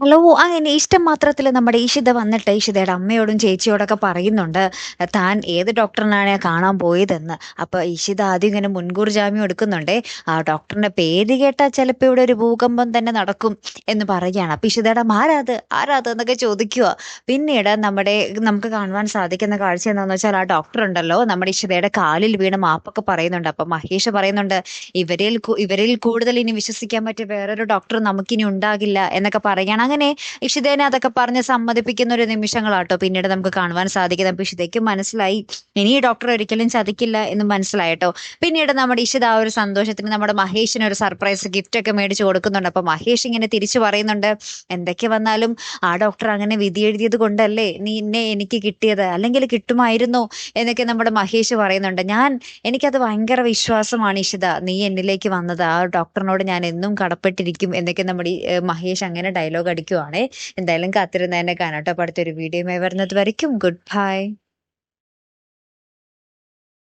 Hello. അങ്ങനെ ഇഷ്ടം മാത്രത്തില് നമ്മുടെ ഈഷിത വന്നിട്ട് ഈഷിതയുടെ അമ്മയോടും ചേച്ചിയോടൊക്കെ പറയുന്നുണ്ട്, താൻ ഏത് ഡോക്ടറിനാണ് കാണാൻ പോയതെന്ന്. അപ്പൊ ഈഷിത ആദ്യം ഇങ്ങനെ മുൻകൂർ ജാമ്യം എടുക്കുന്നുണ്ടേ. ആ ഡോക്ടറിന്റെ പേര് കേട്ടാ ചിലപ്പോ ഇവിടെ ഒരു ഭൂകമ്പം തന്നെ നടക്കും എന്ന് പറയുകയാണ്. അപ്പൊ ഈഷിതയുടെ അമ്മ ആരാത് ആരാത് എന്നൊക്കെ ചോദിക്കുക. പിന്നീട് നമുക്ക് കാണുവാൻ സാധിക്കുന്ന കാഴ്ച എന്താന്ന് വെച്ചാൽ, ആ ഡോക്ടർ ഉണ്ടല്ലോ നമ്മുടെ ഇഷിതയുടെ കാലിൽ വീണ് മാപ്പൊക്കെ പറയുന്നുണ്ട്. അപ്പൊ മഹേഷ് പറയുന്നുണ്ട്, ഇവരിൽ കൂടുതൽ ഇനി വിശ്വസിക്കാൻ പറ്റിയ വേറൊരു ഡോക്ടർ നമുക്കിനി ഉണ്ടാകില്ല എന്നൊക്കെ പറയുകയാണ്. അങ്ങനെ ഇഷിതേനെ അതൊക്കെ പറഞ്ഞ് സമ്മതിപ്പിക്കുന്ന ഒരു നിമിഷങ്ങളാട്ടോ പിന്നീട് നമുക്ക് കാണുവാൻ സാധിക്കുന്നത്. അപ്പൊ ഇഷിതയ്ക്ക് മനസ്സിലായി ഇനി ഈ ഡോക്ടർ ഒരിക്കലും ചതിക്കില്ല എന്ന് മനസ്സിലായിട്ടോ. പിന്നീട് നമ്മുടെ ഇഷിത ആ ഒരു സന്തോഷത്തിന് നമ്മുടെ മഹേഷിന് ഒരു സർപ്രൈസ് ഗിഫ്റ്റ് ഒക്കെ മേടിച്ചു കൊടുക്കുന്നുണ്ട്. അപ്പൊ മഹേഷ് ഇങ്ങനെ തിരിച്ചു പറയുന്നുണ്ട്, എന്തൊക്കെ വന്നാലും ആ ഡോക്ടർ അങ്ങനെ വിധി എഴുതിയത് കൊണ്ടല്ലേ നിന്നെ എനിക്ക് കിട്ടിയത്, അല്ലെങ്കിൽ കിട്ടുമായിരുന്നോ എന്നൊക്കെ നമ്മുടെ മഹേഷ് പറയുന്നുണ്ട്. എനിക്കത് ഭയങ്കര വിശ്വാസമാണ് ഇഷിത, നീ എന്നിലേക്ക് വന്നത്, ആ ഡോക്ടറിനോട് ഞാൻ എന്നും കടപ്പെട്ടിരിക്കും എന്നൊക്കെ നമ്മുടെ മഹേഷ് അങ്ങനെ ഡയലോഗ് അടിക്കുവാണേ. എന്തായാലും കാത്തിരുന്ന് തന്നെ കാണാട്ടോ. അപ്പൊ അടുത്തൊരു വീഡിയോയുമായി വരുന്നത് വരയ്ക്കും ഗുഡ് ബൈ.